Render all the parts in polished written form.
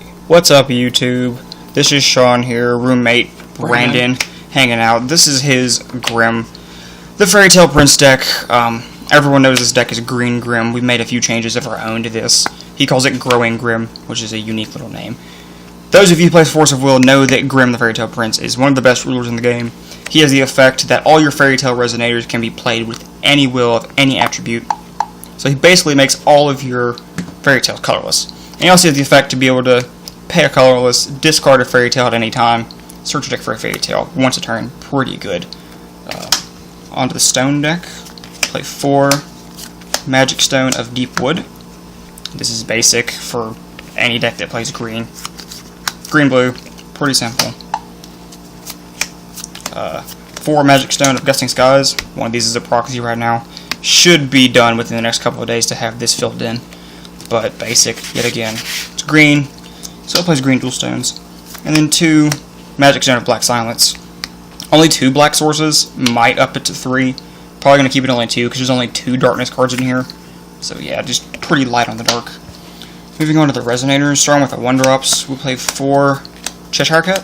What's up, YouTube? This is Sean here, roommate Brandon, hanging out. This is his Grimm, the Fairy Tail Prince deck. Everyone knows this deck is Green Grimm. We've made a few changes of our own to this. He calls it Growing Grimm, which is a unique little name. Those of you who play Force of Will know that Grimm, the Fairy Tail Prince, is one of the best rulers in the game. He has the effect that all your Fairy Tail Resonators can be played with any will of any attribute. So he basically makes all of your Fairy Tails colorless. And he also has the effect to be able to pay a colorless, discard a Fairy Tail at any time, search your deck for a Fairy Tail once a turn. Pretty good. Onto the Stone deck. Play 4 Magic Stone of Deep Wood. This is basic for any deck that plays green. Green-blue, pretty simple. 4 Magic Stone of Gusting Skies. One of these is a proxy right now. Should be done within the next couple of days to have this filled in. But basic, yet again. It's green, so it plays green dual stones. And then 2 Magic Stone of Black Silence. Only 2 black sources, might up it to 3. Probably going to keep it only 2, because there's only 2 darkness cards in here. So yeah, just pretty light on the dark. Moving on to the Resonators, starting with the 1-drops, we'll play 4 Cheshire Cat.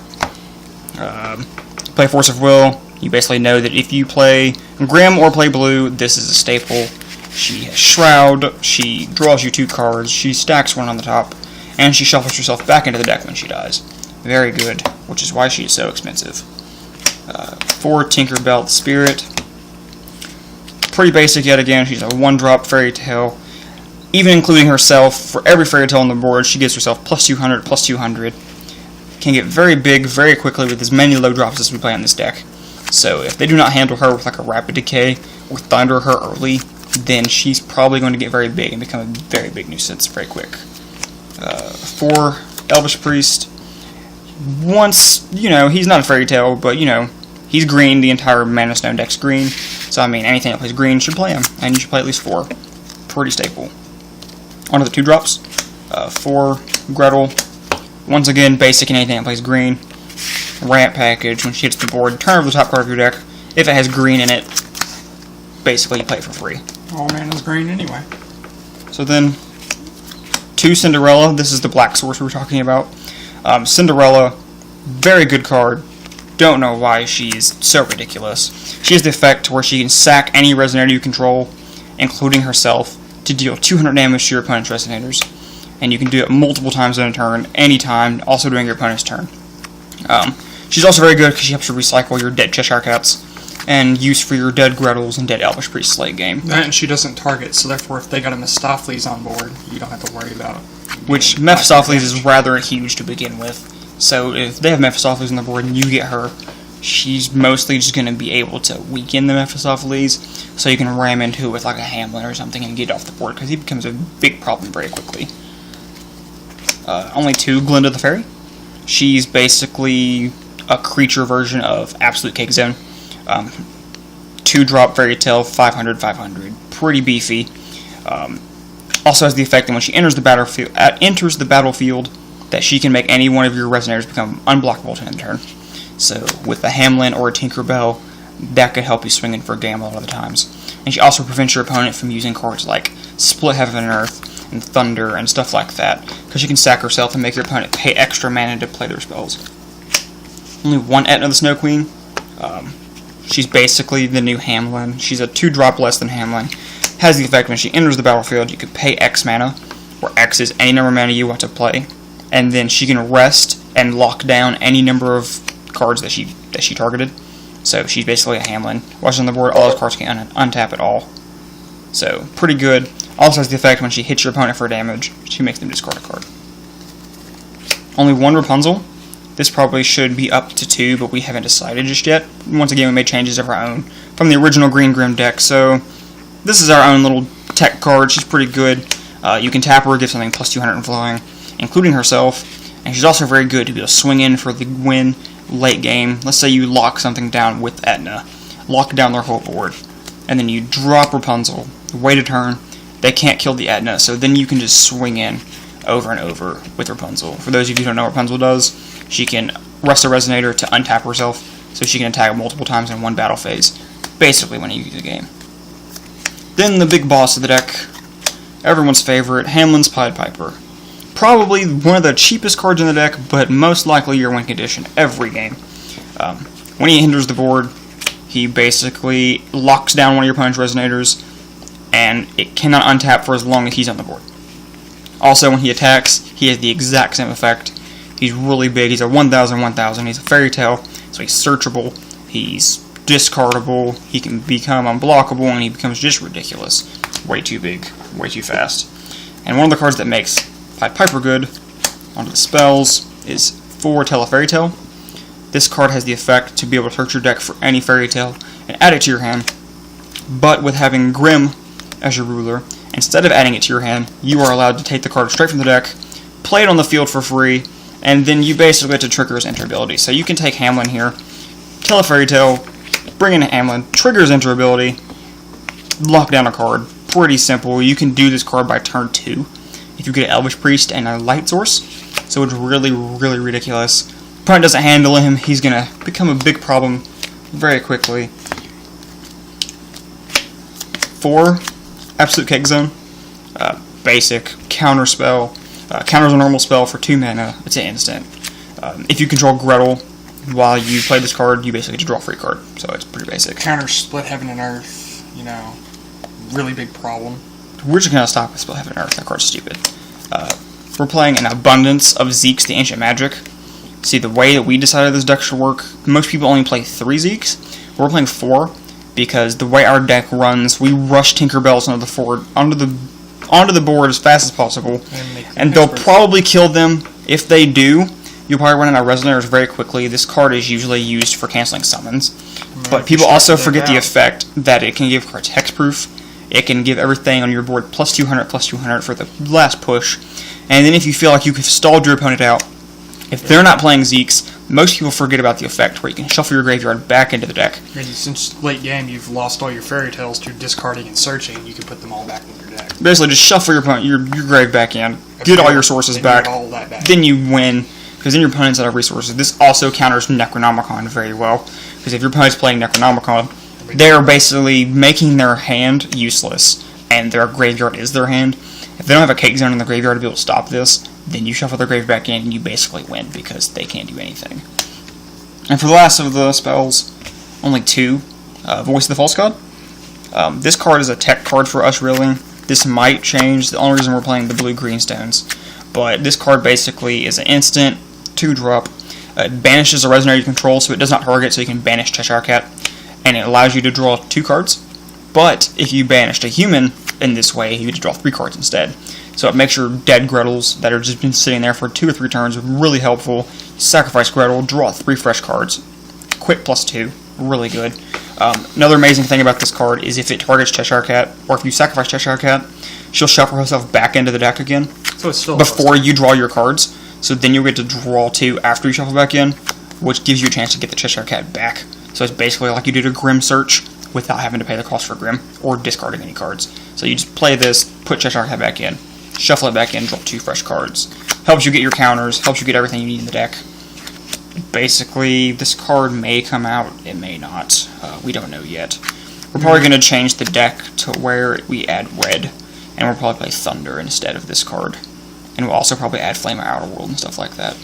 Play Force of Will. You basically know that if you play Grimm or play blue, this is a staple. She has Shroud, she draws you 2 cards, she stacks 1 on the top, and she shuffles herself back into the deck when she dies. Very good, which is why she is so expensive. 4 Tinkerbell Spirit. Pretty basic yet again. She's a 1-drop Fairy Tail. Even including herself, for every Fairy Tail on the board, she gives herself plus 200, plus 200. Can get very big very quickly with as many low drops as we play on this deck. So if they do not handle her with like a Rapid Decay or Thunder her early, then she's probably going to get very big and become a very big nuisance very quick. 4 Elvish Priest. Once, he's not a Fairy Tail, but, he's green. The entire Mana Stone deck's green. So, I mean, anything that plays green should play him. And you should play at least 4. Pretty staple. Onto the 2-drops. 4 Gretel. Once again, basic in anything that plays green. Ramp package. When she hits the board, turn over the top card of your deck. If it has green in it, basically you play it for free. All mana's green anyway. So then, 2 Cinderella. This is the black source we were talking about. Cinderella, very good card. Don't know why she's so ridiculous. She has the effect where she can sack any Resonator you control, including herself, to deal 200 damage to your opponent's Resonators. And you can do it multiple times in a turn, anytime, also during your opponent's turn. She's also very good because she helps you recycle your dead Cheshire Cats and use for your dead Gretels and dead Elvish Priests late game. And she doesn't target, so therefore if they got a Mephistopheles on board, you don't have to worry about it. Which Mephistopheles is rather huge to begin with. So if they have Mephistopheles on the board and you get her, she's mostly just going to be able to weaken the Mephistopheles, so you can ram into it with like a Hamlin or something and get it off the board, because he becomes a big problem very quickly. Only 2 Glinda the Fairy. She's basically a creature version of Absolute Cake Zone. 2-drop Fairy Tail, 500, 500. Pretty beefy. Also has the effect that when she enters the battlefield, that she can make any one of your Resonators become unblockable to end the turn. So with a Hamlin or a Tinkerbell, that could help you swing in for a game a lot of the times. And she also prevents your opponent from using cards like Split Heaven and Earth and Thunder and stuff like that, because she can sack herself and make your opponent pay extra mana to play their spells. Only 1 Etna the Snow Queen. She's basically the new Hamlin. She's a 2-drop less than Hamlin. Has the effect when she enters the battlefield, you can pay X mana, where X is any number of mana you want to play, and then she can rest and lock down any number of cards that she targeted. So she's basically a Hamlin. Watching on the board, all those cards can untap at all. So pretty good. Also has the effect when she hits your opponent for damage, she makes them discard a card. Only 1 Rapunzel. This probably should be up to 2, but we haven't decided just yet. Once again, we made changes of our own from the original Green Grimm deck, so this is our own little tech card. She's pretty good. You can tap her, give something plus 200 in flying, including herself, and she's also very good to be able to swing in for the win late game. Let's say you lock something down with Etna, lock down their whole board, and then you drop Rapunzel, wait a turn, they can't kill the Etna, so then you can just swing in over and over with Rapunzel. For those of you who don't know what Rapunzel does, she can rest a Resonator to untap herself, so she can attack multiple times in one battle phase, basically when you use the game. Then the big boss of the deck, everyone's favorite, Hamlin's Pied Piper. probably one of the cheapest cards in the deck, but most likely your win condition every game. When he enters the board, he basically locks down one of your opponent's resonators, and it cannot untap for as long as he's on the board. Also, when he attacks, he has the exact same effect. He's really big. He's a 1000/1000. He's a fairy tale, so he's searchable. He's discardable. He can become unblockable, and he becomes just ridiculous. Way too big, way too fast. And one of the cards that makes Pied Piper good onto the spells is for Teferi Tale. This card has the effect to be able to search your deck for any fairy tale and add it to your hand. But with having Grim as your ruler, instead of adding it to your hand, you are allowed to take the card straight from the deck, play it on the field for free, and then you basically get to trigger his enter ability. So you can take Hamlin here, kill a fairy tale, bring in Hamlin, trigger his enter ability, lock down a card. Pretty simple. You can do this card by turn 2 if you get an Elvish Priest and a Light Source. So it's really, really ridiculous. Opponent doesn't handle him, he's going to become a big problem very quickly. 4, Absolute Cake Zone. Basic, counter spell. Counters a normal spell for 2 mana. It's an instant. If you control Gretel while you play this card, you basically get to draw a free card. So it's pretty basic. Counter Split Heaven and Earth, you know, really big problem. We're just going to stop with Split Heaven and Earth. That card's stupid. We're playing an abundance of Zeeks, the Ancient Magic. See, the way that we decided this deck should work, most people only play 3 Zeeks. We're playing 4, because the way our deck runs, we rush Tinkerbells onto the board as fast as possible, and they'll probably kill them. If they do, you'll probably run out of Resonators very quickly. This card is usually used for canceling summons, but people also forget the effect that it can give cards hexproof. It can give everything on your board plus 200 for the last push, and then if you feel like you have stalled your opponent out, if they're not playing Zeeks, most people forget about the effect where you can shuffle your graveyard back into the deck. And since late game you've lost all your fairy tales to discarding and searching, you can put them all back in your deck. Basically, just shuffle your grave back in, get all your sources back, then you win, because then your opponent's out of resources. This also counters Necronomicon very well, because if your opponent's playing Necronomicon, they're basically making their hand useless, and their graveyard is their hand. If they don't have a Cake Zone in the graveyard to be able to stop this, then you shuffle their grave back in, and you basically win, because they can't do anything. And for the last of the spells, only 2. Voice of the False God. This card is a tech card for us, really. This might change. The only reason we're playing the blue-green stones. But this card basically is an instant, 2-drop. It banishes a resonator you control, so it does not target, so you can banish Cheshire Cat. And it allows you to draw 2 cards. But if you banished a human in this way, you get to draw 3 cards instead. So it makes your dead Gretels that are just been sitting there for 2 or 3 turns really helpful. Sacrifice Gretel, draw 3 fresh cards. Quick +2, really good. Another amazing thing about this card is if it targets Cheshire Cat, or if you sacrifice Cheshire Cat, she'll shuffle herself back into the deck again so it's still before you draw your cards. So then you'll get to draw 2 after you shuffle back in, which gives you a chance to get the Cheshire Cat back. So it's basically like you did a Grim search without having to pay the cost for Grim or discarding any cards. So you just play this, put Cheshire Cat back in, shuffle it back in, draw 2 fresh cards. Helps you get your counters, helps you get everything you need in the deck. Basically, this card may come out, it may not. We don't know yet. We're probably going to change the deck to where we add red, and we'll probably play Thunder instead of this card. And we'll also probably add Flame of Outer World and stuff like that.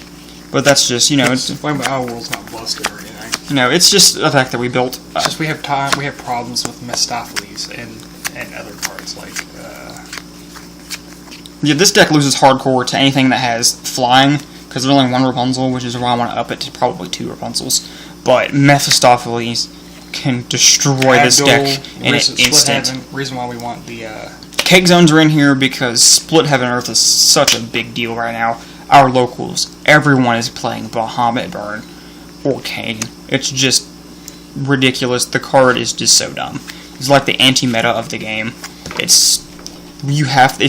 But that's just, you know, Flame of Outer World's not busted or anything. You know, it's just a deck that we built. It's just we have problems with Mephistopheles and other cards like. Yeah, this deck loses hardcore to anything that has flying, because there's only 1 Rapunzel, which is why I want to up it to probably 2 Rapunzels. But Mephistopheles can destroy this deck in an instant. Reason why we want the Cake Zones are in here because Split Heaven Earth is such a big deal right now. Our locals, everyone is playing Bahamut Burn or Kane. It's just ridiculous. The card is just so dumb. It's like the anti-meta of the game. It's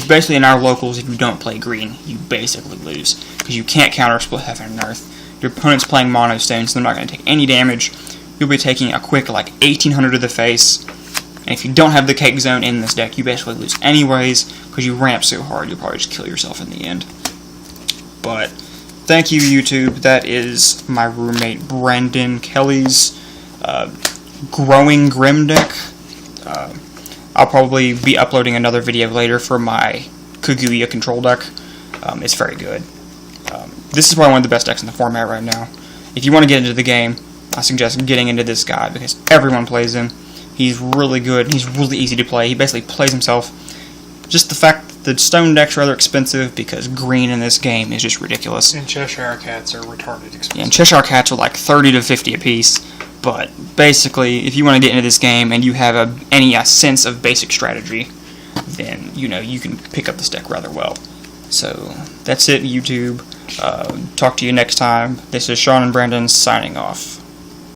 basically in our locals, if you don't play green, you basically lose. Because you can't counter Split Heaven and Earth. Your opponent's playing Mono Stones, so they're not going to take any damage. You'll be taking a quick, like, 1800 to the face. And if you don't have the Cake Zone in this deck, you basically lose anyways, because you ramp so hard, you'll probably just kill yourself in the end. But, thank you, YouTube. That is my roommate Brendan Kelly's Growing Grim deck. I'll probably be uploading another video later for my Kaguya control deck. It's very good. This is probably one of the best decks in the format right now. If you want to get into the game, I suggest getting into this guy because everyone plays him. He's really good. He's really easy to play. He basically plays himself. Just the fact that the stone deck's rather expensive because green in this game is just ridiculous. And Cheshire Cats are retarded expensive. Yeah, and Cheshire Cats are like 30 to 50 a piece. But basically, if you want to get into this game and you have any sense of basic strategy, then you can pick up this deck rather well. So that's it, YouTube. Talk to you next time. This is Sean and Brandon signing off.